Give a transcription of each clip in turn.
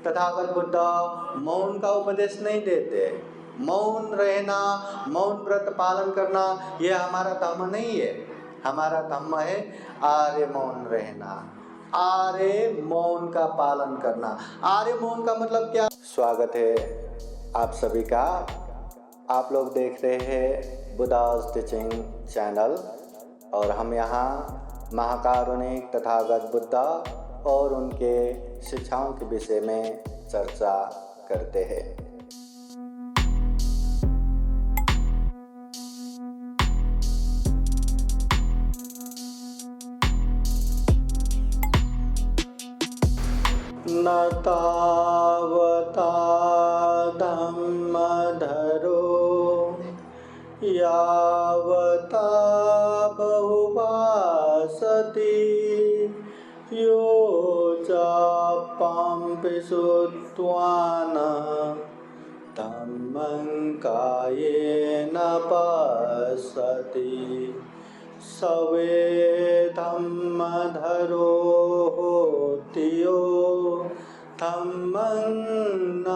तथागत बुद्ध मौन का उपदेश नहीं देते। मौन रहना, मौन व्रत पालन करना, ये हमारा धर्म नहीं है। हमारा धर्म है आर्य मौन रहना, आर्य मौन का पालन करना। आर्य मौन का मतलब क्या? स्वागत है आप सभी का। आप लोग देख रहे हैं बुद्धास टीचिंग चैनल और हम यहाँ महाकारुणिक तथागत बुद्ध और उनके शिक्षाओं के विषय में चर्चा करते हैं। न तावता धम्मधरो यावता बहुभाषति यो चापम्पि श्रुत्वान् धम्मं कायेन पश्यति सवे धम्मधरो होति यो धम्मं न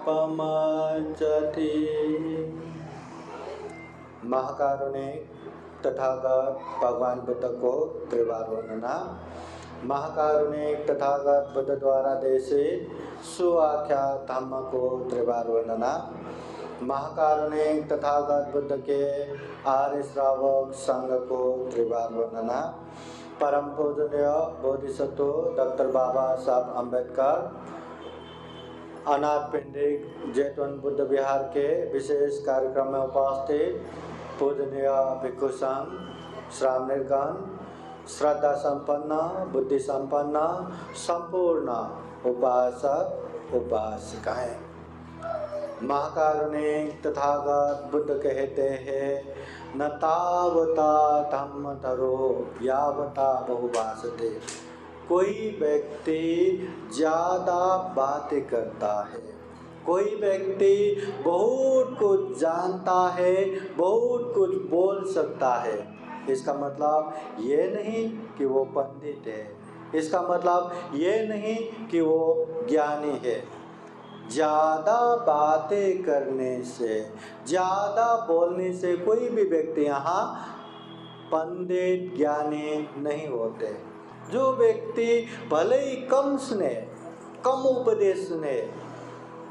पमज्जति। महाकारुणिक तथागत भगवान बुद्ध को त्रिवार वंदना। महाकारुणिक तथागत बुद्ध द्वारा देशित सुआख्यात धम्म को त्रिवार वंदना। महाकारुणिक तथागत बुद्ध के आर्य श्रावक संघ को त्रिवार वंदना। परम पूजनीय बोधिसत्व डॉक्टर बाबा साहब अम्बेडकर अनाथ पिंडिक जैतवन बुद्ध विहार के विशेष कार्यक्रम में उपस्थित पूजनीय भिक्षु संघ, श्रावणगण, श्रद्धा संपन्न, बुद्धि संपन्न, संपूर्ण उपासक उपासिकाएं। महाकारुणिक तथागत बुद्ध कहते हैं, न तावता धम्मधरो यावता बहुभाषते। कोई व्यक्ति ज़्यादा बातें करता है, कोई व्यक्ति बहुत कुछ जानता है, बहुत कुछ बोल सकता है, इसका मतलब ये नहीं कि वो पंडित है, इसका मतलब ये नहीं कि वो ज्ञानी है। ज़्यादा बातें करने से, ज़्यादा बोलने से कोई भी व्यक्ति यहाँ पंडित ज्ञानी नहीं होते। जो व्यक्ति भले ही कम सुने, कम उपदेश सुने,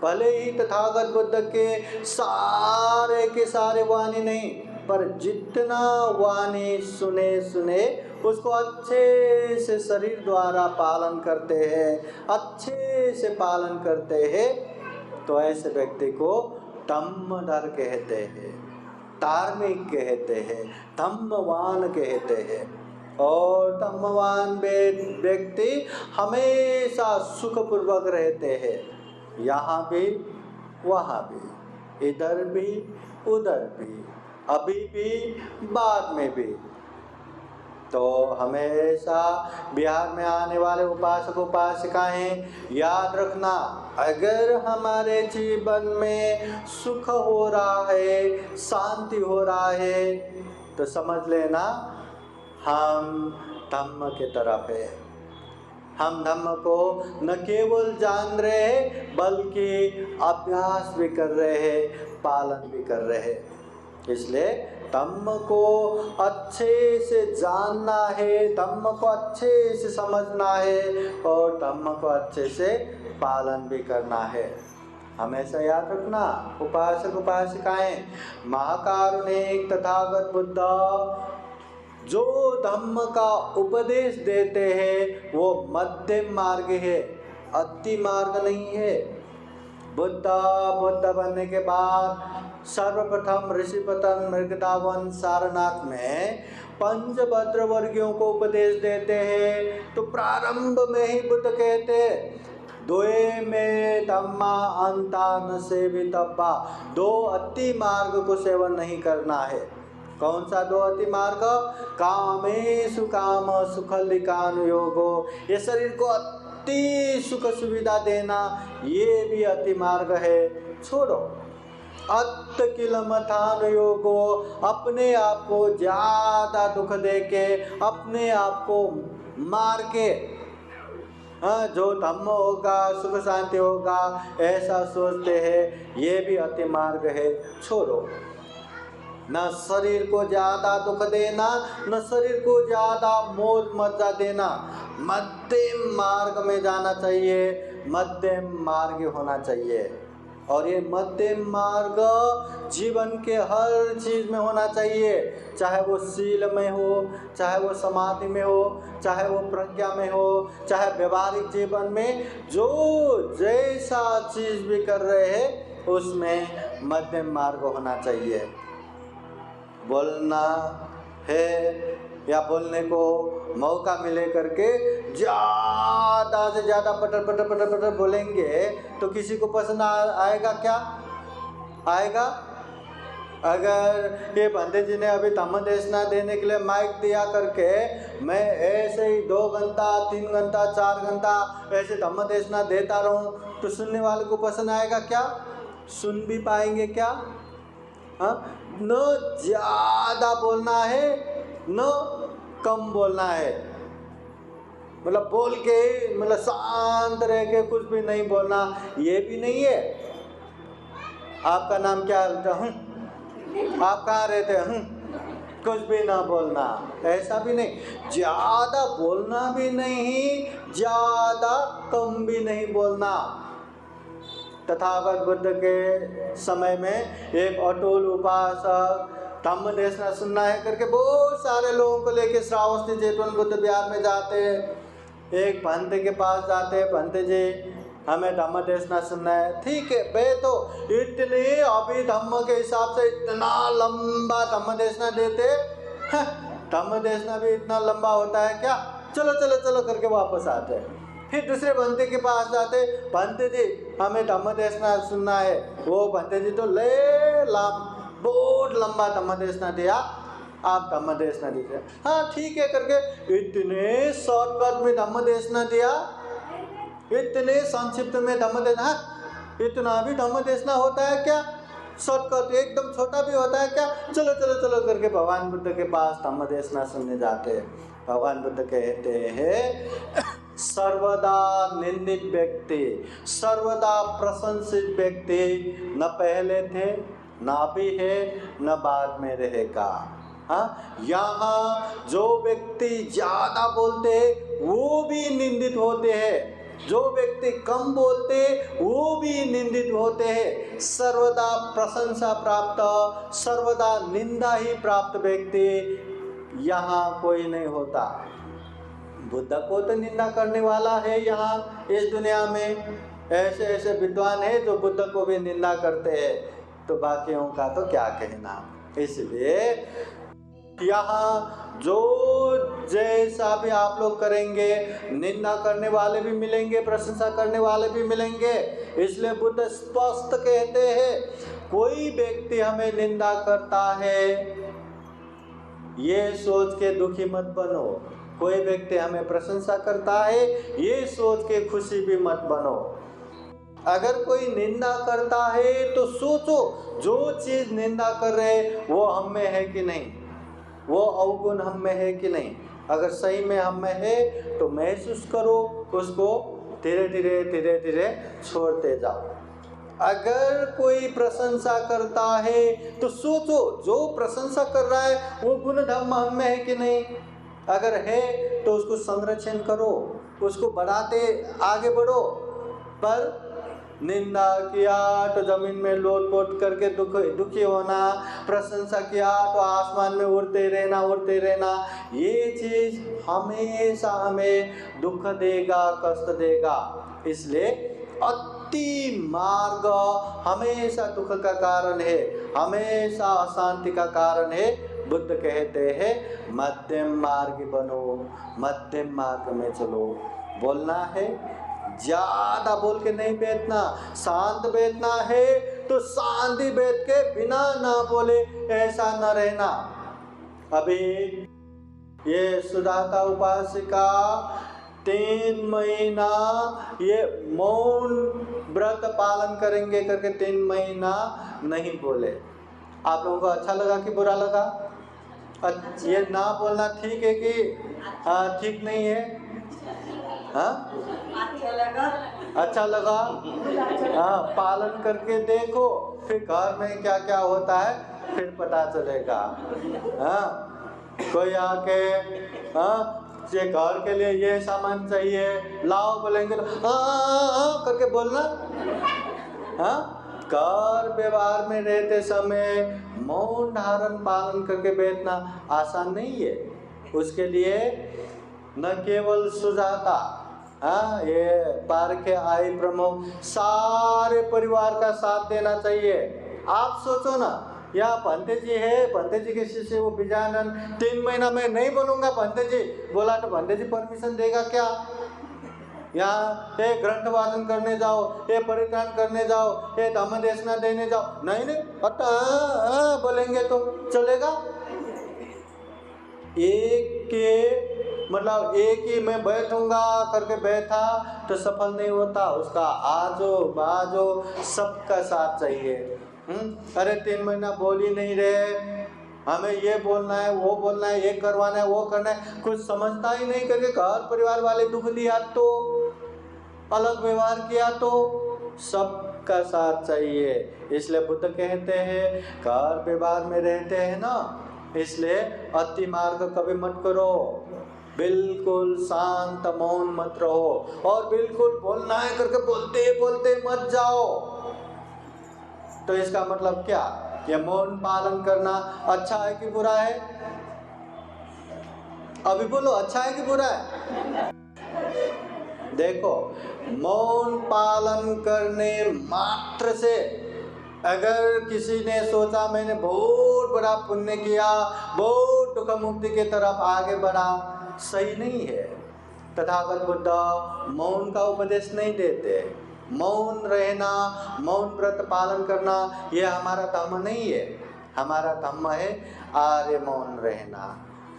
भले ही तथागत बुद्ध के सारे के सारे वाणी नहीं, पर जितना वाणी सुने उसको अच्छे से शरीर द्वारा पालन करते हैं, अच्छे से पालन करते हैं, तो ऐसे व्यक्ति को धम्मधर कहते हैं, धार्मिक कहते हैं, धम्मवान कहते हैं। और धम्मवान व्यक्ति हमेशा सुखपूर्वक रहते हैं, यहाँ भी वहाँ भी, इधर भी उधर भी, अभी भी बाद में भी। तो हमेशा बिहार में आने वाले उपासक उपासिकाएं याद रखना, अगर हमारे जीवन में सुख हो रहा है, शांति हो रहा है, तो समझ लेना हम धम्म के तरफ है। हम धम्म को न केवल जान रहे हैं बल्कि अभ्यास भी कर रहे हैं, पालन भी कर रहे हैं। इसलिए धम्म को अच्छे से जानना है, धम्म को अच्छे से समझना है और धम्म को अच्छे से पालन भी करना है। हमेशा याद रखना उपासक उपासिकाएं, महाकारुणिक तथागत बुद्ध जो धम्म का उपदेश देते हैं वो मध्यम मार्ग है, अति मार्ग नहीं है। बुद्ध बनने के बाद सर्वप्रथम ऋषिपतन मृगदावन सारनाथ में पंचभद्र वर्गियों को उपदेश देते हैं। तो प्रारंभ में ही बुद्ध कहते द्वे में धम्मा अंता न सेवितव्या, दो अति मार्ग को सेवन नहीं करना है। कौन सा दो अति मार्ग? कामेषु काम सुखलिकानुयोगो, ये शरीर को अति सुख सुविधा देना ये भी अति मार्ग है, छोड़ो। अत्त किलमथानुयोगो, अपने आप को ज्यादा दुख दे के, अपने आप को मार के हाँ, जो धम्म होगा सुख शांति होगा ऐसा सोचते हैं, ये भी अति मार्ग है। छोड़ो, न शरीर को ज्यादा दुख देना, न शरीर को ज्यादा मौज मजा देना, मध्यम मार्ग में जाना चाहिए, मध्यम मार्ग होना चाहिए। और ये मध्यम मार्ग जीवन के हर चीज में होना चाहिए, चाहे वो शील में हो, चाहे वो समाधि में हो, चाहे वो प्रज्ञा में हो, चाहे व्यवहारिक जीवन में, जो जैसा चीज भी कर रहे हैं उसमें मध्यम मार्ग होना चाहिए। बोलना है या बोलने को मौका मिले करके ज़्यादा से ज़्यादा पटर पटर पटर पटर बोलेंगे तो किसी को पसंद आएगा क्या? आएगा? अगर ये बंदे जी ने अभी धम्म देशना देने के लिए माइक दिया करके मैं ऐसे ही 2 घंटा 3 घंटा 4 घंटा ऐसे धम्म देशना देता रहूं तो सुनने वाले को पसंद आएगा क्या? सुन भी पाएंगे क्या? हाँ, न ज़्यादा बोलना है न कम बोलना है, मतलब बोल के मतलब शांत रह के कुछ भी नहीं बोलना, ये भी नहीं है। आपका नाम क्या है? आप कहाँ रहते हैं? कुछ भी ना बोलना, ऐसा भी नहीं। ज़्यादा बोलना भी नहीं, ज़्यादा कम भी नहीं बोलना। तथागत बुद्ध के समय में एक अटूल उपासक धम्म देशना सुनना है करके बहुत सारे लोगों को लेके श्रावस्ती चेतन बुद्ध विहार में जाते हैं। एक भंते के पास जाते हैं, भंते जी हमें धम्म देशना सुनना है। ठीक है बे, तो इतने अभी धम्म के हिसाब से इतना लंबा धम्म देशना देते, धम्म देशना भी इतना लंबा होता है क्या? चलो चलो चलो करके वापस आते हैं। फिर दूसरे भंते के पास जाते, भंते जी हमें धम्म देशना सुनना है। वो भंते जी तो बहुत लंबा धम्म देशना दिया, आप धम्म देशना दीजिए। हाँ ठीक है करके इतने शॉर्टकट में धम्म देशना दिया, इतने संक्षिप्त में धम्म देना, इतना भी धम्म देशना होता है क्या? शॉर्टकट एकदम छोटा भी होता है क्या? चलो चलो चलो करके भगवान बुद्ध के पास धम्म देशना सुनने जाते हैं। भगवान बुद्ध कहते हैं सर्वदा निंदित व्यक्ति, सर्वदा प्रशंसित व्यक्ति न पहले थे, न अभी है, न बाद में रहेगा। हाँ, यहाँ जो व्यक्ति ज्यादा बोलते हैं वो भी निंदित होते हैं, जो व्यक्ति कम बोलते वो भी निंदित होते हैं। सर्वदा प्रशंसा प्राप्त, सर्वदा निंदा ही प्राप्त व्यक्ति यहाँ कोई नहीं होता। बुद्ध को तो निंदा करने वाला है यहाँ इस दुनिया में, ऐसे ऐसे विद्वान हैं जो बुद्ध को भी निंदा करते हैं, तो बाकियों का तो क्या कहना। इसलिए यहाँ जो जैसा भी आप लोग करेंगे, निंदा करने वाले भी मिलेंगे, प्रशंसा करने वाले भी मिलेंगे। इसलिए बुद्ध स्पष्ट कहते हैं कोई व्यक्ति हमें निंदा करता है ये सोच के दुखी मत बनो, कोई व्यक्ति हमें प्रशंसा करता है ये सोच के खुशी भी मत बनो। अगर कोई निंदा करता है तो सोचो जो चीज निंदा कर रहे वो हम में है कि नहीं, वो अवगुण हम में है कि नहीं। अगर सही में हम में है तो महसूस करो, उसको धीरे धीरे धीरे धीरे छोड़ते जाओ। अगर कोई प्रशंसा करता है तो सोचो जो प्रशंसा कर रहा है वो गुण धर्म हम में है कि नहीं। अगर है तो उसको संरक्षण करो, उसको बढ़ाते आगे बढ़ो। पर निंदा किया तो जमीन में लोट-पोट करके दुखी होना, प्रशंसा किया तो आसमान में उड़ते रहना, ये चीज हमेशा हमें दुख देगा, कष्ट देगा। इसलिए अति मार्ग हमेशा दुख का कारण है, हमेशा अशांति का कारण है। बुद्ध कहते हैं मध्यम मार्ग बनो, मध्यम मार्ग में चलो। बोलना है ज्यादा बोल के नहीं बैठना, शांत बैठना है तो शांति बैठ के बिना ना बोले ऐसा न रहना। अभी ये सुजाता उपासिका 3 महीना ये मौन व्रत पालन करेंगे करके 3 महीना नहीं बोले। आप लोगों को अच्छा लगा कि बुरा लगा? ये ना बोलना ठीक है कि ठीक नहीं है? हाँ अच्छा लगा? हाँ, पालन करके देखो, फिर घर में क्या क्या होता है फिर पता चलेगा। हाँ, कोई आके हाँ ये घर के लिए ये सामान चाहिए लाओ बोलेंगे तो हाँ करके बोलना। हाँ, घर व्यवहार में रहते समय मौन धारण पालन करके बैठना आसान नहीं है। उसके लिए न केवल सुजाता, हाँ, ये पार्क आई प्रमुख, सारे परिवार का साथ देना चाहिए। आप सोचो ना, या पंते जी है, पंते जी के शिष्य वो बिजानंद 3 महीना में नहीं बोलूंगा पंते जी, बोला तो पंते जी परमिशन देगा क्या? यहाँ ये ग्रंथ वाचन करने जाओ, ये परित्राण करने जाओ, ये धम्म देशना देने जाओ, नहीं नहीं बोलेंगे तो चलेगा? एक के मतलब एक ही मैं बैठूंगा करके बैठा तो सफल नहीं होता, उसका आजो बाजो सबका साथ चाहिए। अरे 3 महीना बोल ही नहीं रहे, हमें ये बोलना है वो बोलना है, ये करवाना है वो करना है, कुछ समझता ही नहीं करके घर परिवार वाले दुख दिया तो, अलग व्यवहार किया तो, सबका साथ चाहिए। इसलिए बुद्ध कहते हैं घर व्यवहार में रहते हैं ना, इसलिए अति मार्ग कभी मत करो, बिल्कुल शांत मौन मत रहो, और बिल्कुल बोलना है करके बोलते बोलते मत जाओ। तो इसका मतलब क्या? ये मौन पालन करना अच्छा है कि बुरा है? अभी बोलो, अच्छा है कि बुरा है? देखो, मौन पालन करने मात्र से अगर किसी ने सोचा मैंने बहुत बड़ा पुण्य किया, बहुत दुख मुक्ति की तरफ आगे बढ़ा, सही नहीं है। तथागत बुद्ध मौन का उपदेश नहीं देते। मौन रहना, मौन व्रत पालन करना ये हमारा धर्म नहीं है। हमारा धर्म है आर्य मौन रहना,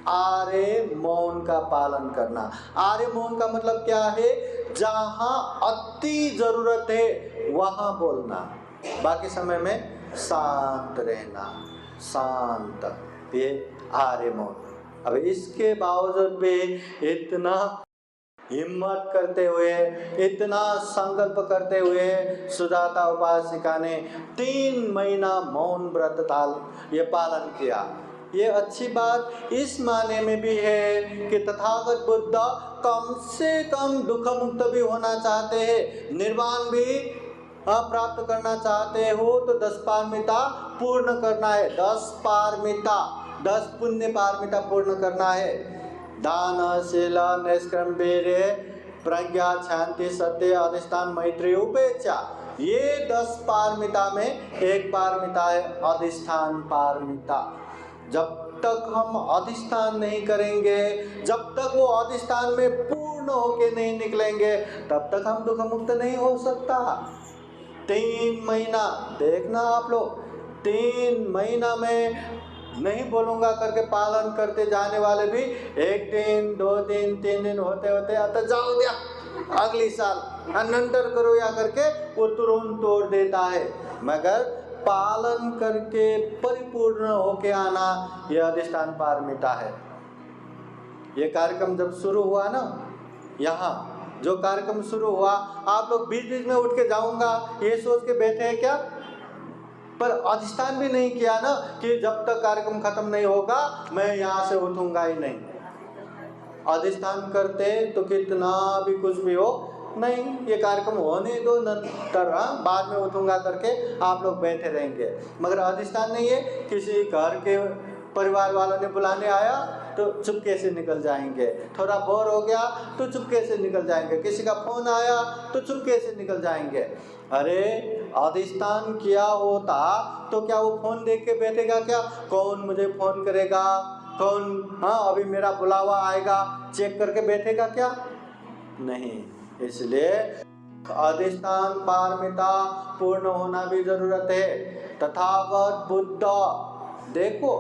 आर्य मौन का पालन करना। आर्य मौन का मतलब क्या है? जहाँ अति जरूरत है वहाँ बोलना, बाकी समय में शांत रहना, शांत, ये आर्य मौन। अब इसके बावजूद भी इतना हिम्मत करते हुए, इतना संकल्प करते हुए सुजाता उपासिका ने 3 महीना मौन व्रत ये पालन किया। ये अच्छी बात इस माने में भी है कि तथागत बुद्ध कम से कम दुख मुक्त भी होना चाहते हैं, निर्वाण भी प्राप्त करना चाहते हो तो 10 पारमिता पूर्ण करना है। 10 पारमिता, 10 पुण्य पारमिता पूर्ण करना है। दान, शील, निष्क्रम, वीर्य, प्रज्ञा, शांति, सत्य, अधिष्ठान, मैत्री, उपेक्षा, ये 10 पारमिता में एक पारमिता है अधिष्ठान पारमिता। जब तक हम अधिष्ठान नहीं करेंगे, जब तक वो अधिष्ठान में पूर्ण होके नहीं निकलेंगे, तब तक हम दुख मुक्त नहीं हो सकता। 3 महीना देखना आप लोग, 3 महीना में नहीं बोलूंगा करके पालन करते जाने वाले भी 1 दिन 2 दिन 3 दिन होते होते आता जाओ दिया अगली साल अनंतर करो या करके वो तुरंत तोड़ देता है। मगर पालन करके परिपूर्ण होके आना यह अधिष्ठान पारमिता है। ये कार्यक्रम जब शुरू हुआ ना, यहाँ जो कार्यक्रम शुरू हुआ, आप लोग बीच बीच में उठ के जाऊंगा ये सोच के बैठे हैं क्या? पर अधिष्ठान भी नहीं किया ना कि जब तक कार्यक्रम खत्म नहीं होगा मैं यहाँ से उठूंगा ही नहीं। अधिष्ठान करते तो कितना भी कुछ भी हो, नहीं ये कार्यक्रम होने दो, नंतर बाद में उठूंगा करके आप लोग बैठे रहेंगे। मगर अधिष्ठान नहीं है, किसी घर के परिवार वालों ने बुलाने आया तो चुपके से निकल जाएंगे, थोड़ा बोर हो गया तो चुपके से निकल जाएंगे, किसी का फोन आया तो चुपके से निकल जाएंगे। अरे अधिष्ठान किया होता तो क्या वो फोन देख के बैठेगा क्या? कौन मुझे फोन करेगा, कौन अभी मेरा बुलावा आएगा चेक करके बैठेगा क्या? नहीं। इसलिए अधिष्ठान पारमिता पूर्ण होना भी जरूरत है। तथागत बुद्ध देखो,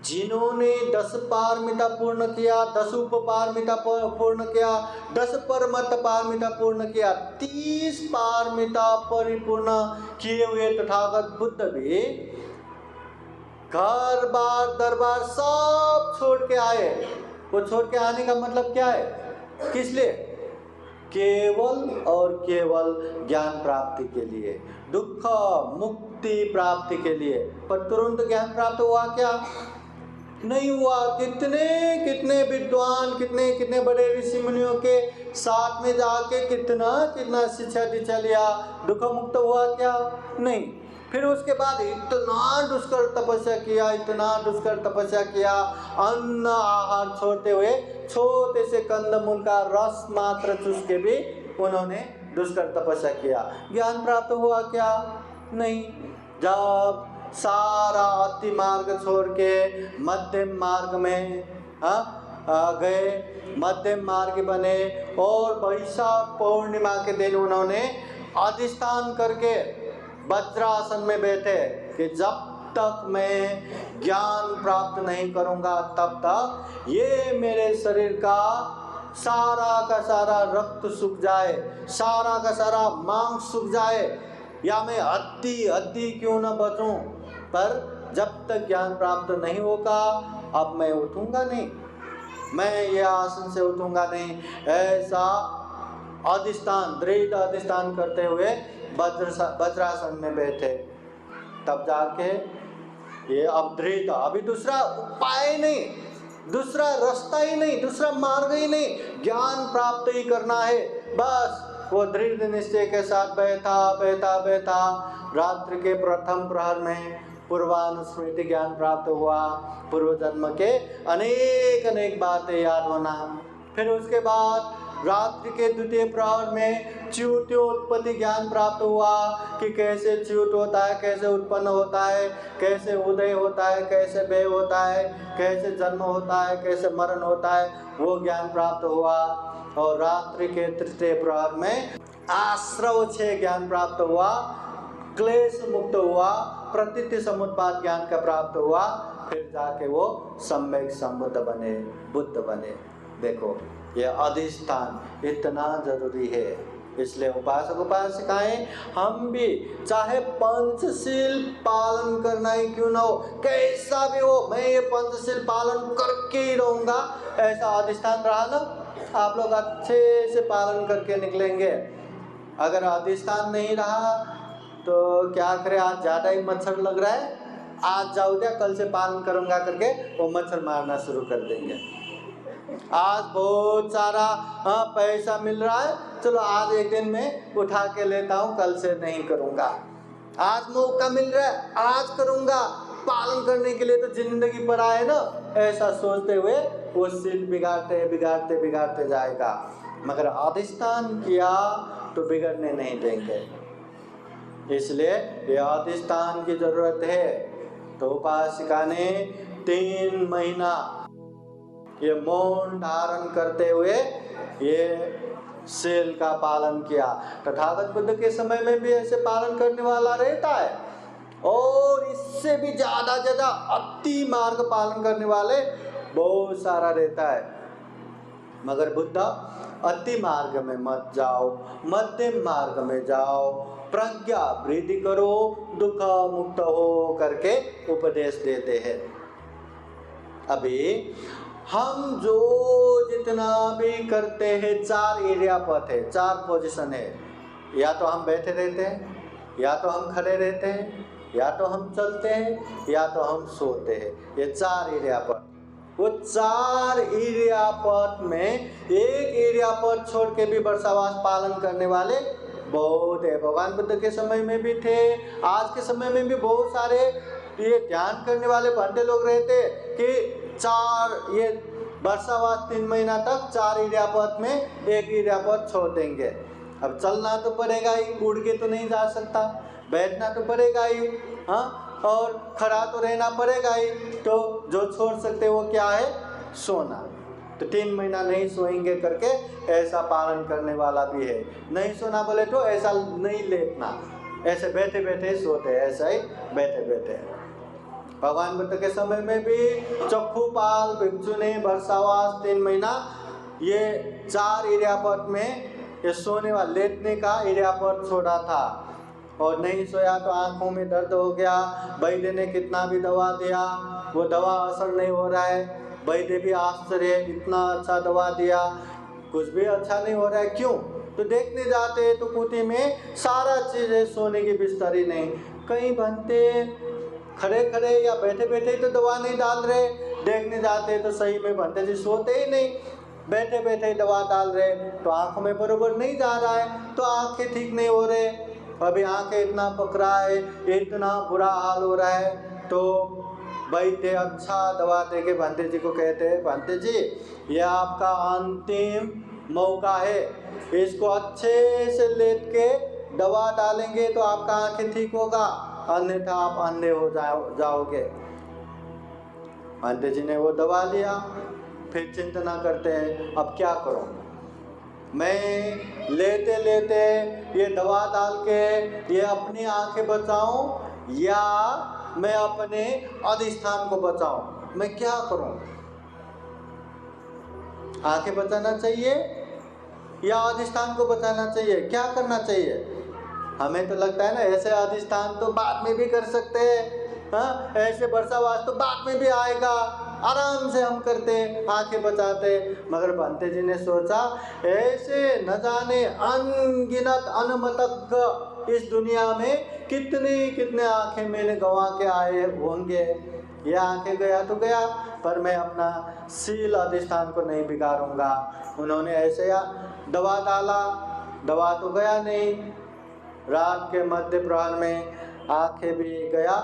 जिन्होंने 10 पारमिता पूर्ण किया, 10 उपपारमिता पूर्ण किया, 10 परमत पारमिता पूर्ण किया, 30 पारमिता परिपूर्ण किए हुए तथागत बुद्ध भी घर बार दरबार सब छोड़ के आए। वो छोड़ के आने का मतलब क्या है? किस लिए? केवल और केवल ज्ञान प्राप्ति के लिए, दुख मुक्ति प्राप्ति के लिए। पर तुरंत ज्ञान प्राप्त हुआ क्या? नहीं हुआ। कितने कितने विद्वान, कितने कितने बड़े ऋषि मुनियों के साथ में जाके कितना कितना शिक्षा दीक्षा लिया, दुख मुक्त हुआ क्या? नहीं। फिर उसके बाद इतना दुष्कर तपस्या किया, इतना दुष्कर तपस्या किया, अन्न आहार छोड़ते हुए छोटे से कंदमूल का रस मात्र चूस के भी उन्होंने दुष्कर तपस्या किया। ज्ञान प्राप्त हुआ क्या? नहीं। जब सारा अति मार्ग छोड़ के मध्यम मार्ग में गए, मध्यम मार्ग बने और वैशाख पूर्णिमा के दिन उन्होंने अधिष्ठान करके वज्रासन में बैठे कि जब तक मैं ज्ञान प्राप्त नहीं करूंगा तब तक ये मेरे शरीर का सारा रक्त सूख जाए, सारा का सारा मांस सूख जाए, या मैं हड्डी क्यों न बचूं, पर जब तक ज्ञान प्राप्त नहीं होगा अब मैं उठूंगा नहीं, मैं ये आसन से उठूंगा नहीं। ऐसा अधिष्ठान, दृढ़ अधिष्ठान करते हुए वज्रासन में बैठे। तब जाके ये अब दृढ़, अभी दूसरा उपाय नहीं, दूसरा रास्ता ही नहीं, दूसरा मार्ग ही नहीं, ज्ञान प्राप्त ही करना है बस। वो दृढ़ निश्चय के साथ बैठा रात्रि के प्रथम प्रहर में पूर्वानुस्मृति ज्ञान प्राप्त हुआ, पूर्व जन्म के अनेक बातें याद होना। फिर उसके बाद रात्रि के द्वितीय प्रहर में च्युत्योत्पत्ति ज्ञान प्राप्त हुआ कि कैसे च्युत होता है, कैसे उत्पन्न होता है, कैसे उदय होता है, कैसे व्यय होता है, कैसे जन्म होता है, कैसे मरण होता है, वो ज्ञान प्राप्त हुआ। और रात्रि के तृतीय प्रहर में आश्रव 6 ज्ञान प्राप्त हुआ, क्लेश मुक्त हुआ, प्रतीति समुत्पाद ज्ञान का प्राप्त हुआ। फिर जाके वो सम्यक संबुद्ध बने, बुद्ध बने। देखो ये अधिष्ठान इतना जरूरी है। इसलिए उपासक उपासिकाएं हम भी चाहे पंचशील पालन करना ही क्यों ना हो, कैसा भी हो, मैं ये पंचशील पालन करके ही रहूंगा, ऐसा अधिष्ठान रहा ना, आप लोग अच्छे से पालन करके निकलेंगे। अगर अधिष्ठान नहीं रहा तो क्या करें, आज ज़्यादा ही मच्छर लग रहा है, आज जाओ दिया कल से पालन करूंगा करके वो मच्छर मारना शुरू कर देंगे। आज बहुत सारा पैसा मिल रहा है, चलो आज एक दिन में उठा के लेता हूँ, कल से नहीं करूँगा। आज मौका मिल रहा है, आज करूँगा, पालन करने के लिए तो जिंदगी पड़ा है ना, ऐसा सोचते हुए वो शील बिगाड़ते जाएगा। मगर अधिष्ठान किया तो बिगड़ने नहीं देंगे। इसलिए ये अधिष्ठान की जरूरत है। तो उपासिका ने 3 महीना ये मौन धारण करते हुए ये शील का पालन किया। तथागत बुद्ध के समय में भी ऐसे पालन करने वाला रहता है, और इससे भी ज्यादा अति मार्ग पालन करने वाले बहुत सारा रहता है। मगर बुद्ध अति मार्ग में मत जाओ, मध्यम मार्ग में जाओ, प्रज्ञा वृद्धि करो, दुख मुक्त हो करके उपदेश देते हैं। अभी हम जो जितना भी करते हैं 4 एरिया पथ है, 4 पोजीशन है। या तो हम बैठे रहते हैं, या तो हम खड़े रहते हैं, या तो हम चलते हैं, या तो हम सोते हैं। ये 4 एरिया पथ। वो 4 एरिया पथ में एक एरिया पथ छोड़ के भी वर्षावास पालन करने वाले बहुत है। भगवान बुद्ध के समय में भी थे, आज के समय में भी बहुत सारे ये ध्यान करने वाले भंडे लोग रहते कि 4 ये वर्षावास 3 महीना तक 4 एरियापथ में एक एरियापथ छोड़ देंगे। अब चलना तो पड़ेगा ही, उड़ के तो नहीं जा सकता, बैठना तो पड़ेगा ही, हाँ, और खड़ा तो रहना पड़ेगा ही। तो जो छोड़ सकते वो क्या है, सोना। तो 3 महीना नहीं सोएंगे करके ऐसा पालन करने वाला भी है। नहीं सोना बोले तो ऐसा नहीं लेटना, ऐसे बैठे बैठे सोते, ऐसा ही बैठे बैठे। भगवान बुद्ध के समय में भी चक्षुपाल भिक्षु ने वर्षावास 3 महीना ये 4 एरियापथ में ये सोने वाला लेटने का एरियापथ छोड़ा था, और नहीं सोया तो आंखों में दर्द हो गया। वैद्य ने कितना भी दवा दिया, वो दवा असर नहीं हो रहा है। वैद्य भी आश्चर्य, इतना अच्छा दवा दिया, कुछ भी अच्छा नहीं हो रहा है, क्यों? तो देखने जाते तो कुटी में सारा चीज़ है, सोने की बिस्तरी नहीं। कहीं बनते खड़े खड़े या बैठे बैठे तो दवा नहीं डाल रहे, देखने जाते तो सही में बनते जी सोते ही नहीं, बैठे बैठे दवा डाल रहे, तो आँखों में बरोबर नहीं जा रहा है, तो आँखें ठीक नहीं हो रहे। अभी आँखें इतना पकड़ा है, इतना बुरा हाल हो रहा है, तो वैद्य अच्छा दवा दे के भंते जी को कहते हैं, भंते जी ये आपका अंतिम मौका है, इसको अच्छे से लेट के दवा डालेंगे तो आपका आंखें ठीक होगा, अन्यथा आप अंधे हो जाओगे। भंते जी ने वो दवा लिया, फिर चिंता करते हैं अब क्या करूं, मैं लेते लेते ये दवा डाल के ये अपनी आंखें बचाऊं या मैं अपने अधिष्ठान को बचाऊं, मैं क्या करूं? आंखें बचाना चाहिए या अधिष्ठान को बचाना चाहिए, क्या करना चाहिए? हमें तो लगता है ना ऐसे अधिष्ठान तो बाद में भी कर सकते हैं, हाँ ऐसे वर्षावास तो बाद में भी आएगा, आराम से हम करते आंखें बचाते। मगर भंते जी ने सोचा ऐसे न जाने अनगिनत अनमतक इस दुनिया में कितने आंखें मैंने गंवा के आए होंगे, ये आंखें गया तो गया, पर मैं अपना शील अधिष्ठान को नहीं बिगाड़ूंगा। उन्होंने ऐसे दवा डाला, दवा तो गया नहीं, रात के मध्य प्रहर में आंखें भी गया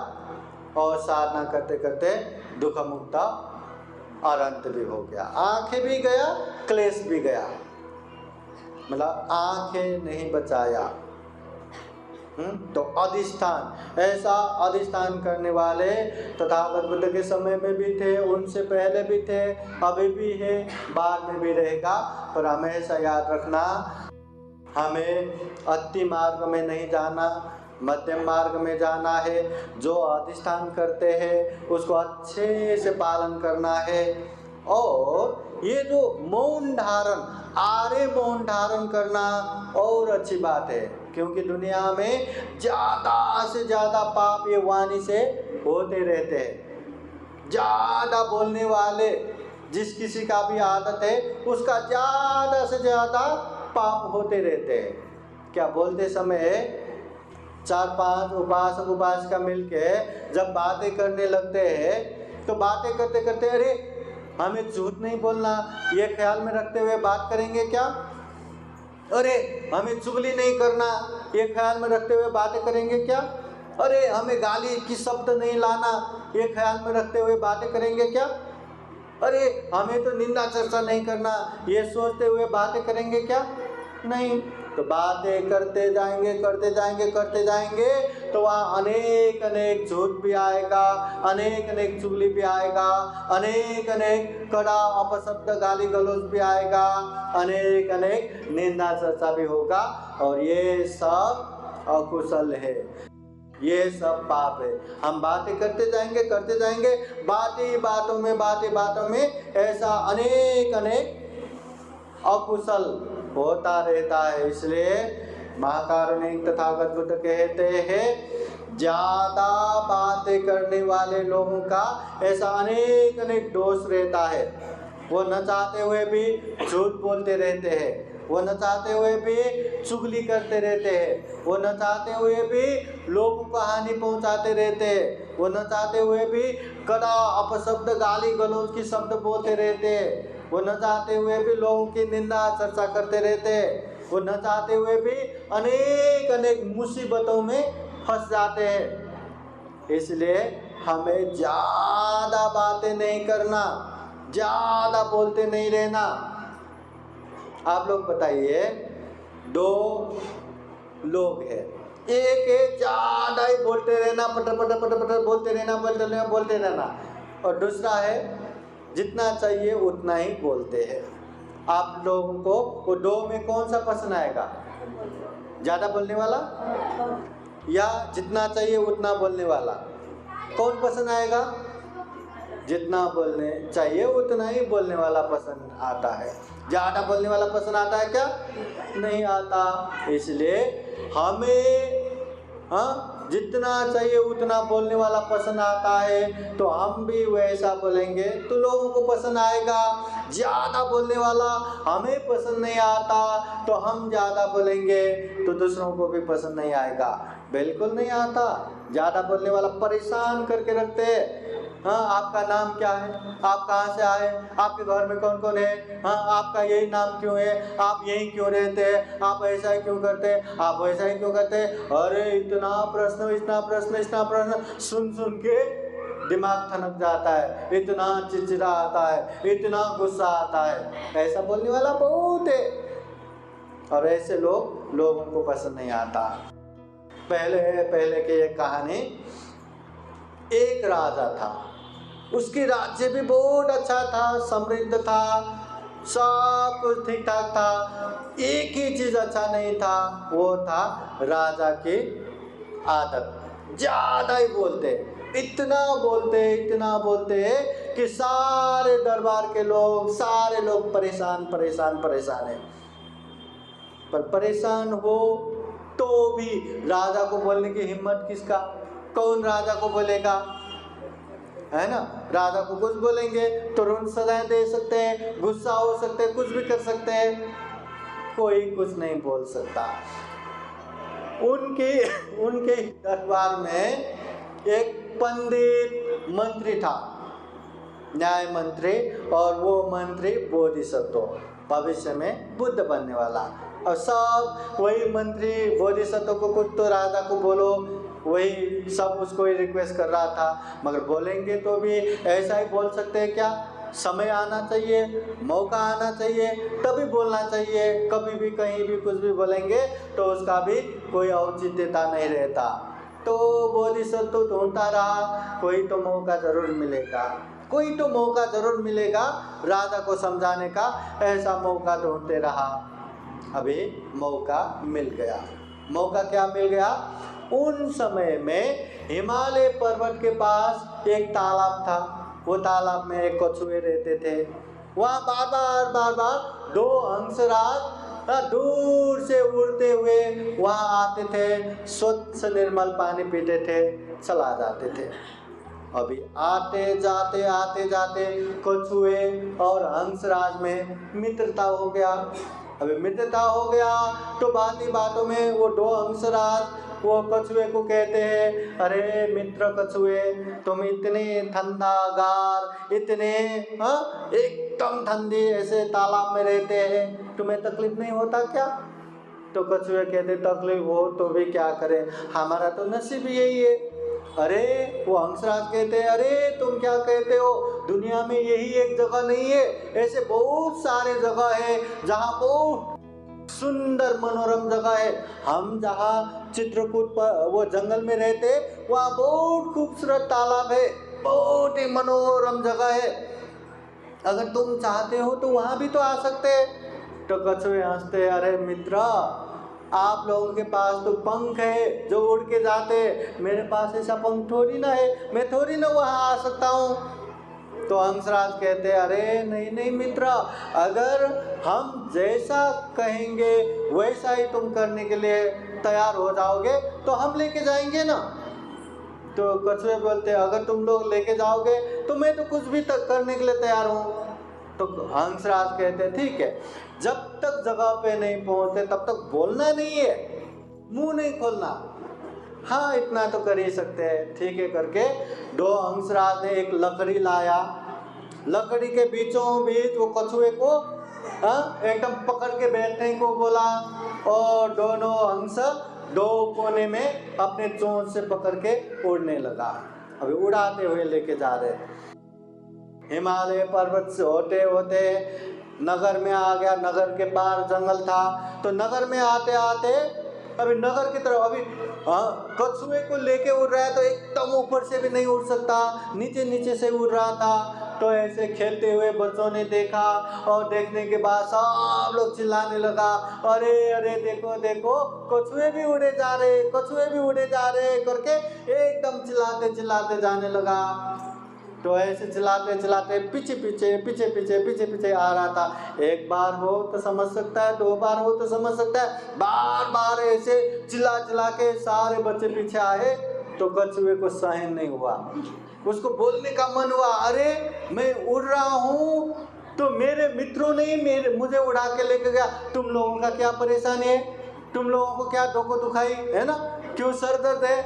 और साधना करते करते दुख मुक्ता और अंत भी हो गया, आंखें भी गया क्लेश भी गया, मतलब आंखें नहीं बचाया। तो अधिष्ठान, ऐसा अधिष्ठान करने वाले तथागत बुद्ध के समय में भी थे, उनसे पहले भी थे, अभी भी है, बाद में भी रहेगा। पर हमेशा याद रखना हमें अति मार्ग में नहीं जाना, मध्यम मार्ग में जाना है। जो अधिष्ठान करते हैं उसको अच्छे से पालन करना है। और ये जो मौन धारण, आर्य मौन धारण करना और अच्छी बात है, क्योंकि दुनिया में ज़्यादा से ज़्यादा पाप ये वाणी से होते रहते हैं। ज़्यादा बोलने वाले जिस किसी का भी आदत है उसका ज़्यादा से ज़्यादा पाप होते रहते हैं। क्या बोलते समय 4-5 उपासक उपासिका मिलके जब बातें करने लगते हैं तो बातें करते करते अरे हमें झूठ नहीं बोलना ये ख्याल में रखते हुए बात करेंगे क्या, अरे हमें चुगली नहीं करना ये ख्याल में रखते हुए बातें करेंगे क्या, अरे हमें गाली की शब्द नहीं लाना ये ख्याल में रखते हुए बातें करेंगे क्या, अरे हमें तो निंदा चर्चा नहीं करना ये सोचते हुए बातें करेंगे क्या? नहीं। तो बातें करते जाएंगे तो वहाँ अनेक अनेक झूठ भी आएगा, अनेक चुगली भी आएगा, अनेक कड़ा अपशब्द गाली गलौज भी आएगा, अनेक निंदा चर्चा भी होगा। और ये सब अकुशल है, ये सब पाप है। हम बातें करते जाएंगे, बातें बातों में ऐसा अनेक अकुशल होता रहता है। इसलिए महाकारुणिक तथागत बुद्ध कहते हैं ज्यादा बातें करने वाले लोगों का ऐसा अनेक दोष रहता है। वो न चाहते हुए भी झूठ बोलते रहते हैं, वो न चाहते हुए भी चुगली करते रहते हैं, वो न चाहते हुए भी लोगों को हानि पहुंचाते रहते हैं, वो न चाहते हुए भी कड़ा अपशब्द गाली गलौज की शब्द बोलते रहते हैं, वो न चाहते हुए भी लोगों की निंदा चर्चा करते रहते हैं, वो न चाहते हुए भी अनेक मुसीबतों में फंस जाते हैं। इसलिए हमें ज़्यादा बातें नहीं करना, ज़्यादा बोलते नहीं रहना। आप लोग बताइए, 2 लोग हैं, एक है ज़्यादा ही बोलते रहना, पटर बोलते रहना, और दूसरा है जितना चाहिए उतना ही बोलते हैं। आप लोगों को वो 2 में कौन सा पसंद आएगा? ज़्यादा बोलने वाला या जितना चाहिए उतना बोलने वाला? कौन पसंद आएगा? जितना बोलने चाहिए उतना ही बोलने वाला पसंद आता है। ज़्यादा बोलने वाला पसंद आता है क्या? नहीं आता। इसलिए हमें हाँ, जितना चाहिए उतना बोलने वाला पसंद आता है तो हम भी वैसा बोलेंगे तो लोगों को पसंद आएगा। ज़्यादा बोलने वाला हमें पसंद नहीं आता तो हम ज़्यादा बोलेंगे तो दूसरों को भी पसंद नहीं आएगा। बिल्कुल नहीं आता। ज़्यादा बोलने वाला परेशान करके रखते हैं। हाँ, आपका नाम क्या है, आप कहाँ से आए, आपके घर में कौन कौन है, हाँ आपका यही नाम क्यों है, आप यही क्यों रहते हैं, आप ऐसा ही क्यों करते हैं, आप वैसा ही क्यों करते हैं। अरे इतना प्रश्न इतना प्रश्न इतना प्रश्न सुन सुन के दिमाग थनक जाता है, इतना चिड़चिड़ा आता है, इतना गुस्सा आता है। ऐसा बोलने वाला बहुत है और ऐसे लोगों को पसंद नहीं आता। पहले की एक कहानी, एक राजा था, उसकी राज्य भी बहुत अच्छा था, समृद्ध था, सब कुछ ठीक ठाक था। एक ही चीज अच्छा नहीं था, वो था राजा की आदत। ज्यादा ही बोलते, इतना बोलते कि सारे दरबार के लोग, सारे लोग परेशान है। पर परेशान हो तो भी राजा को बोलने की हिम्मत किसका, कौन राजा को बोलेगा, है ना। राजा को कुछ बोलेंगे तुरंत सजाएं दे सकते हैं, गुस्सा हो सकते हैं, कुछ भी कर सकते हैं, कोई कुछ नहीं बोल सकता। उनके दरबार में एक पंडित मंत्री था, न्याय मंत्री, और वो मंत्री बोधिसत्व, भविष्य में बुद्ध बनने वाला। और सब वही मंत्री बोधिसत्व को कुछ तो राजा को बोलो, वही सब उसको ही रिक्वेस्ट कर रहा था। मगर बोलेंगे तो भी ऐसा ही बोल सकते हैं क्या, समय आना चाहिए, मौका आना चाहिए, तभी बोलना चाहिए। कभी भी कहीं भी कुछ भी बोलेंगे तो उसका भी कोई औचित्यता नहीं रहता। तो बोधिसत्व ढूंढता रहा, कोई तो मौका जरूर मिलेगा राजा को समझाने का। ऐसा मौका ढूंढते रहा, अभी मौका मिल गया। मौका क्या मिल गया, उन समय में हिमालय पर्वत के पास एक तालाब था। वो तालाब में एक कछुए रहते थे। वहाँ बार बार दो हंसराज दूर से उड़ते हुए वहाँ आते थे, स्वच्छ निर्मल पानी पीते थे, चला जाते थे। अभी आते जाते कछुए और हंसराज में मित्रता हो गया। अभी मित्रता हो गया तो बातों में वो दो हंसराज वो कछुए को कहते हैं, अरे मित्र कछुए, तुम इतने ठंडागार, इतने एकदम ठंडी ऐसे तालाब में रहते हैं, तुम्हें तकलीफ नहीं होता क्या। तो कछुए कहते, तकलीफ हो तो भी क्या करें, हमारा तो नसीब यही है। अरे वो हंसराज कहते, अरे तुम क्या कहते हो, दुनिया में यही एक जगह नहीं है, ऐसे बहुत सारे जगह है जहाँ बहुत सुंदर मनोरम जगह है। हम जहाँ चित्रकूट पर वो जंगल में रहते, वहाँ बहुत खूबसूरत तालाब है, बहुत ही मनोरम जगह है, अगर तुम चाहते हो तो वहाँ भी तो आ सकते हैं। तो कछुए हंसते, अरे मित्र, आप लोगों के पास तो पंख है जो उड़ के जाते, मेरे पास ऐसा पंख थोड़ी ना है, मैं थोड़ी ना वहाँ आ सकता हूँ। तो हंसराज कहते, अरे नहीं मित्र, अगर हम जैसा कहेंगे वैसा ही तुम करने के लिए तैयार हो जाओगे तो हम लेके जाएंगे ना। तो कछुए बोलते, अगर तुम लोग लेके जाओगे तो मैं तो कुछ भी तक करने के लिए तैयार हूँ। तो हंसराज कहते, ठीक है, जब तक जगह पे नहीं पहुँचते तब तक बोलना नहीं है, मुंह नहीं खोलना। हाँ, इतना तो कर ही सकते हैं, ठीक है करके दो हंसराज ने एक लकड़ी लाया, लकड़ी के बीचों बीच वो कछुए को एकदम पकड़ के बैठने को बोला, और दोनों हंस दो कोने में अपने चोंच से पकड़ के उड़ने लगा। अभी उड़ाते हुए लेके जा रहे। हिमालय पर्वत से होते होते नगर में आ गया। नगर के बाहर जंगल था, तो नगर में आते आते अभी नगर की तरफ, अभी कछुए को लेके उड़ रहा है तो एकदम ऊपर से भी नहीं उड़ सकता, नीचे से उड़ रहा था। तो ऐसे खेलते हुए बच्चों ने देखा, और देखने के बाद सब लोग चिल्लाने लगा, अरे देखो कछुए भी उड़े जा रहे करके एकदम चिल्लाते जाने लगा। तो ऐसे चलाते चलाते पीछे पीछे आ रहा था। एक बार हो तो समझ सकता है, 2 बार हो तो समझ सकता है, बार बार ऐसे चिल्ला चिल्ला के सारे बच्चे पीछे आए तो कछुए को सहन नहीं हुआ। उसको बोलने का मन हुआ, अरे मैं उड़ रहा हूँ तो मेरे मित्रों ने मुझे उड़ा के लेके गया, तुम लोगों का क्या परेशानी है, तुम लोगों को क्या दुखाई है ना, क्यों सर दर्द है,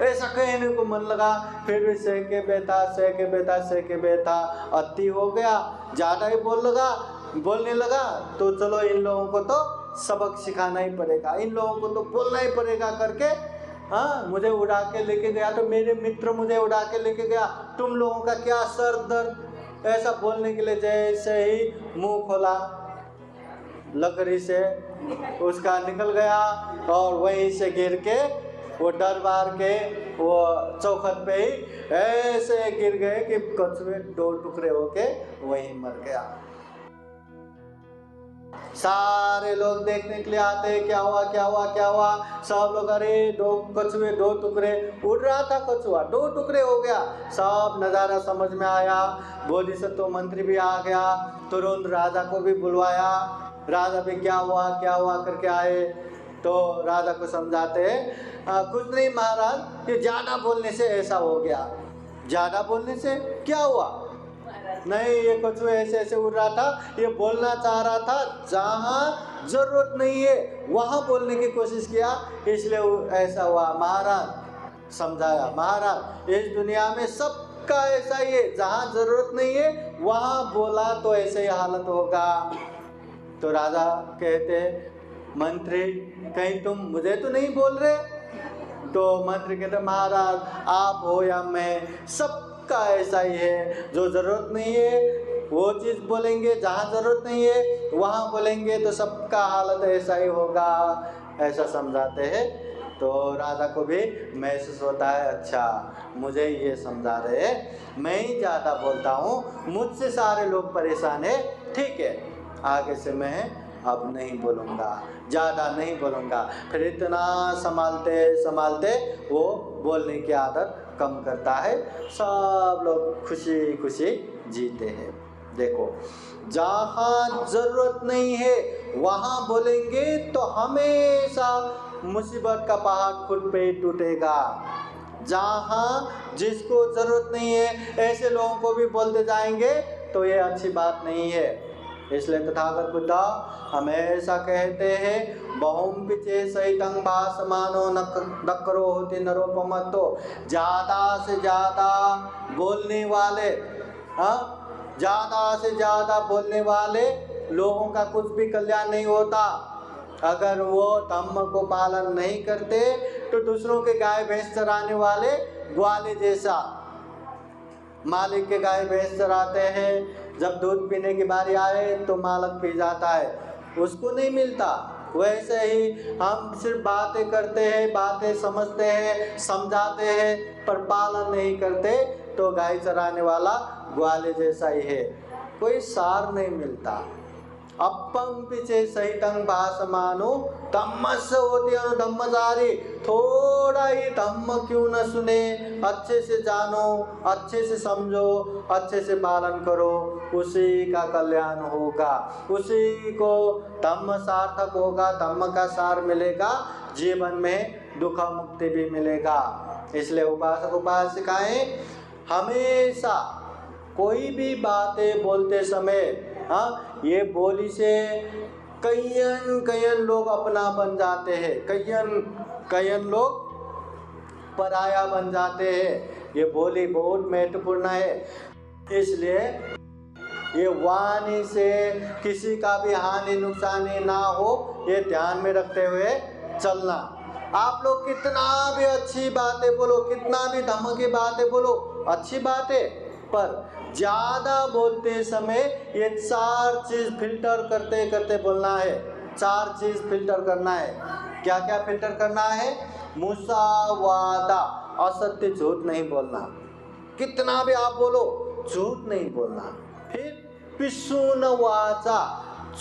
ऐसा कहने को मन लगा। फिर भी सह के बेटा अति हो गया, ज़्यादा ही बोलने लगा तो चलो इन लोगों को तो सबक सिखाना ही पड़ेगा, इन लोगों को तो बोलना ही पड़ेगा करके, हाँ मुझे उड़ा के लेके गया तो मेरे मित्र मुझे उड़ा के लेके गया, तुम लोगों का क्या सर दर्द, ऐसा बोलने के लिए जैसे ही मुंह खोला लकड़ी से उसका निकल गया और वहीं से गिर के वो डर मार के वो चौखट पे ही ऐसे गिर गए कि कछुए 2 टुकड़े होके वहीं मर गया। सारे लोग देखने के लिए आते, क्या हुआ, सब लोग, अरे 2 कछुए 2 टुकड़े, उड़ रहा था कछुआ 2 टुकड़े हो गया। सब नज़ारा समझ में आया, बोधिसत्व मंत्री भी आ गया, तुरंत राजा को भी बुलवाया, राजा भी क्या हुआ करके आए तो राजा को समझाते कुछ नहीं महाराज, ये ज़्यादा बोलने से ऐसा हो गया। ज़्यादा बोलने से क्या हुआ? नहीं, ये कछुआ ऐसे उड़ रहा था, ये बोलना चाह रहा था, जहाँ जरूरत नहीं है वहाँ बोलने की कोशिश किया, इसलिए ऐसा हुआ। महाराज समझाया, महाराज इस दुनिया में सबका ऐसा ही है, जहाँ जरूरत नहीं है वहाँ बोला तो ऐसे ही हालत होगा। तो राजा कहते, मंत्री कहीं तुम मुझे तो नहीं बोल रहे? तो मंत्री कहते, महाराज आप हो या मैं, सबका ऐसा ही है, जो ज़रूरत नहीं है वो चीज़ बोलेंगे, जहाँ ज़रूरत नहीं है वहाँ बोलेंगे तो सबका हालत ऐसा ही होगा, ऐसा समझाते हैं। तो राजा को भी महसूस होता है, अच्छा मुझे ये समझा रहे, मैं ही ज़्यादा बोलता हूँ, मुझसे सारे लोग परेशान है, ठीक है आगे से मैं अब नहीं बोलूँगा, ज़्यादा नहीं बोलूँगा। फिर इतना संभालते वो बोलने की आदत कम करता है, सब लोग खुशी खुशी जीते हैं। देखो, जहाँ ज़रूरत नहीं है वहाँ बोलेंगे तो हमेशा मुसीबत का पहाड़ खुद पे ही टूटेगा। जहाँ जिसको ज़रूरत नहीं है ऐसे लोगों को भी बोलते जाएंगे तो ये अच्छी बात नहीं है। इसलिए तथागत बुद्ध हमेशा कहते हैं, बहुम पिचे सहितं भासमानो नक्करो होते नरोपमतो। ज़्यादा से ज़्यादा बोलने वाले, ज़्यादा से ज़्यादा बोलने वाले लोगों का कुछ भी कल्याण नहीं होता। अगर वो धम्म को पालन नहीं करते तो दूसरों के गाय भैंस चराने वाले ग्वाले जैसा, मालिक के गाय भैंस चराते हैं, जब दूध पीने की बारी आए तो मालिक पी जाता है, उसको नहीं मिलता। वैसे ही हम सिर्फ बातें करते हैं, बातें समझते हैं, समझाते हैं, पर पालन नहीं करते तो गाय चराने वाला ग्वाले जैसा ही है, कोई सार नहीं मिलता। अपम पिछे सहितं भासमानो धम्मस्य होते अनुधम्मचारी। थोड़ा ही धम्म क्यों न सुने, अच्छे से जानो, अच्छे से समझो, अच्छे से पालन करो, उसी का कल्याण होगा, उसी को धम्म सार्थक होगा, धम्म का सार मिलेगा, जीवन में दुख मुक्ति भी मिलेगा। इसलिए उपासक उपासिकाएं हमेशा कोई भी बातें बोलते समय, ये बोली से कईयन लोग अपना बन जाते हैं, कईयन लोग पराया बन जाते हैं। ये बोली बहुत महत्वपूर्ण है। इसलिए ये वाणी से किसी का भी हानि नुकसानी ना हो, ये ध्यान में रखते हुए चलना। आप लोग कितना भी अच्छी बातें बोलो, कितना भी धम्म की बातें बोलो, अच्छी बातें, पर ज़्यादा बोलते समय ये 4 चीज़ फिल्टर करते करते बोलना है। 4 चीज़ फिल्टर करना है। क्या क्या फिल्टर करना है? मुसावादा, असत्य झूठ नहीं बोलना, कितना भी आप बोलो झूठ नहीं बोलना। फिर पिसून वाचा,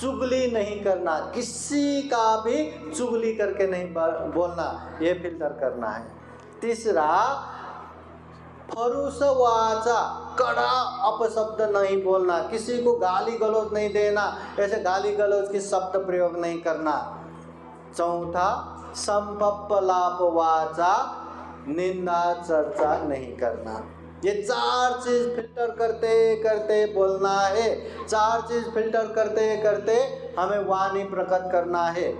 चुगली नहीं करना, किसी का भी चुगली करके नहीं बोलना, ये फिल्टर करना है। तीसरा, परुष वाचा, कड़ा अपशब्द नहीं बोलना, किसी को गाली गलौज नहीं देना, ऐसे गाली गलौज की शब्द प्रयोग नहीं करना। चौथा, संपप्पलाप वाचा, निंदा चर्चा नहीं करना। ये 4 चीज फिल्टर करते करते बोलना है। 4 चीज फिल्टर करते करते हमें वाणी प्रकट करना है।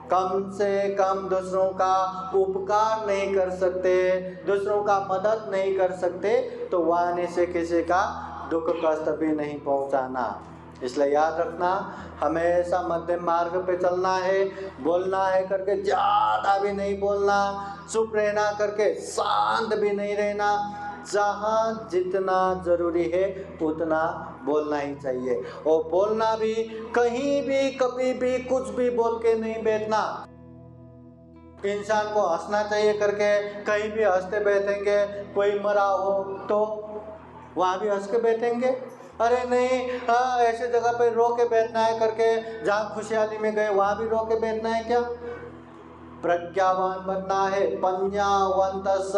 कम से कम दूसरों का उपकार नहीं कर सकते, दूसरों का मदद नहीं कर सकते, तो वाणी से किसी का दुख कष्ट भी नहीं पहुंचाना। इसलिए याद रखना, हमेशा मध्यम मार्ग पे चलना है। बोलना है करके ज़्यादा भी नहीं बोलना, चुप रहना करके शांत भी नहीं रहना। जहाँ जितना जरूरी है उतना बोलना ही चाहिए। और बोलना भी कहीं भी कभी भी कुछ भी बोल के नहीं बैठना। इंसान को हंसना चाहिए करके कहीं भी हंसते बैठेंगे, कोई मरा हो तो वहाँ भी हंस के बैठेंगे। अरे नहीं, ऐसे जगह पे रो के बैठना है करके जहाँ खुशहाली में गए वहाँ भी रो के बैठना है क्या? प्रज्ञावान बनना है। पंजावंतस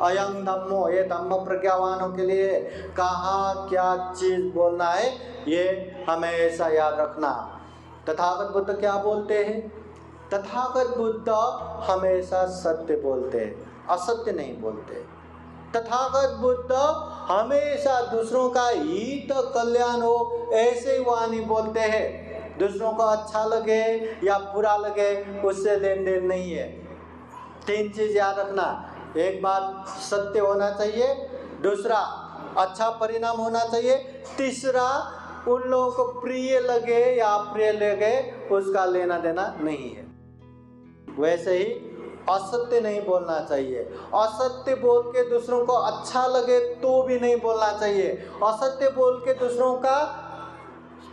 अयं धम्मो, ये धम्म प्रज्ञावानों के लिए कहाँ क्या चीज बोलना है ये हमेशा याद रखना। तथागत बुद्ध क्या बोलते हैं? तथागत बुद्ध हमेशा सत्य बोलते हैं, असत्य नहीं बोलते। तथागत बुद्ध हमेशा दूसरों का हित कल्याण हो ऐसे ही वाणी बोलते हैं। दूसरों को अच्छा लगे या बुरा लगे उससे लेन देन नहीं है। 3 चीज याद रखना, एक बात सत्य होना चाहिए, दूसरा अच्छा परिणाम होना चाहिए, तीसरा उन लोगों को प्रिय लगे या अप्रिय लगे उसका लेना देना नहीं है। वैसे ही असत्य नहीं बोलना चाहिए। असत्य बोल के दूसरों को अच्छा लगे तो भी नहीं बोलना चाहिए। असत्य बोल के दूसरों का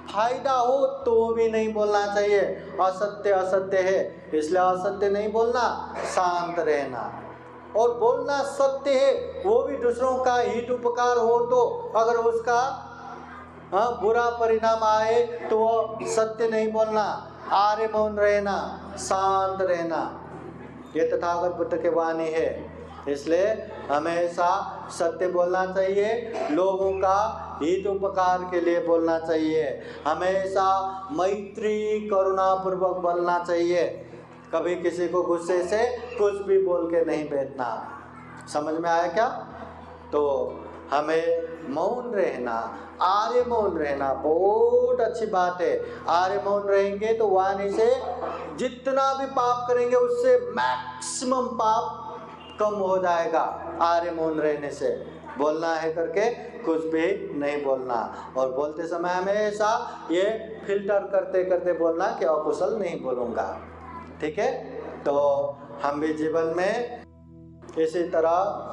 फायदा हो तो भी नहीं बोलना चाहिए। असत्य असत्य है, इसलिए असत्य नहीं बोलना, शांत रहना। और बोलना सत्य है, वो भी दूसरों का हित उपकार हो तो, अगर उसका बुरा परिणाम आए तो वो सत्य नहीं बोलना, आर्य मौन रहना, शांत रहना। ये तथागत बुद्ध के वाणी है। इसलिए हमेशा सत्य बोलना चाहिए, लोगों का हित उपकार के लिए बोलना चाहिए, हमेशा मैत्री करुणा पूर्वक बोलना चाहिए। कभी किसी को गुस्से से कुछ भी बोल के नहीं बैठना। समझ में आया क्या? तो हमें मौन रहना, आर्य मौन रहना बहुत अच्छी बात है। आर्य मौन रहेंगे तो वाणी से जितना भी पाप करेंगे उससे मैक्सिमम पाप कम हो जाएगा। आर्य मौन रहने से बोलना है करके कुछ भी नहीं बोलना। और बोलते समय हमेशा ये फिल्टर करते करते बोलना कि अकुशल नहीं बोलूँगा। ठीक है? तो हम भी जीवन में इसी तरह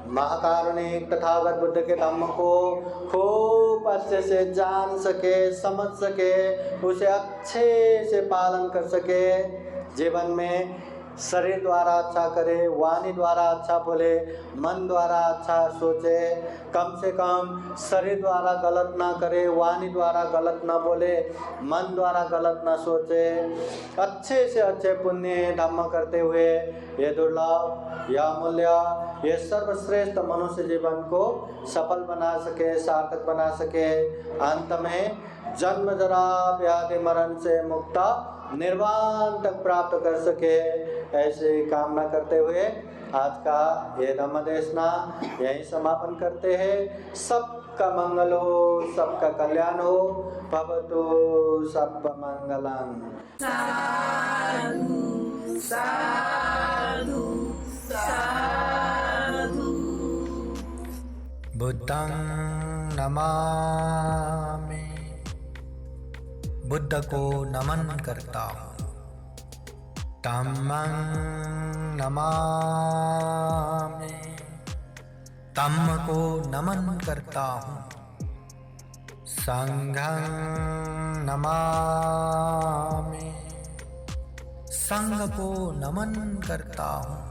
महाकारुणिक तथागत बुद्ध के धम्म को खूब अच्छे से जान सके, समझ सके, उसे अच्छे से पालन कर सके, जीवन में शरीर द्वारा अच्छा करे, वाणी द्वारा अच्छा बोले, मन द्वारा अच्छा सोचे, कम से कम शरीर द्वारा गलत ना करे, वाणी द्वारा गलत ना बोले, मन द्वारा गलत ना सोचे, अच्छे से अच्छे पुण्य धम्म करते हुए ये दुर्लभ या मूल्य, ये सर्वश्रेष्ठ मनुष्य जीवन को सफल बना सके, सार्थक बना सके, अंत में जन्म जरा व्याधि मरण से मुक्ता निर्वाण तक प्राप्त कर सके, ऐसे कामना करते हुए आज का ये धम्म देशना यहीं समापन करते हैं। सबका मंगल हो, सबका कल्याण हो, भवतु सब मंगलम। साधु साधु साधु। बुद्धं नमामि, बुद्ध को नमन करता हूँ। धम्मं नमामि, धम्म को नमन करता हूँ। संघं नमामि, संघ को नमन करता हूँ।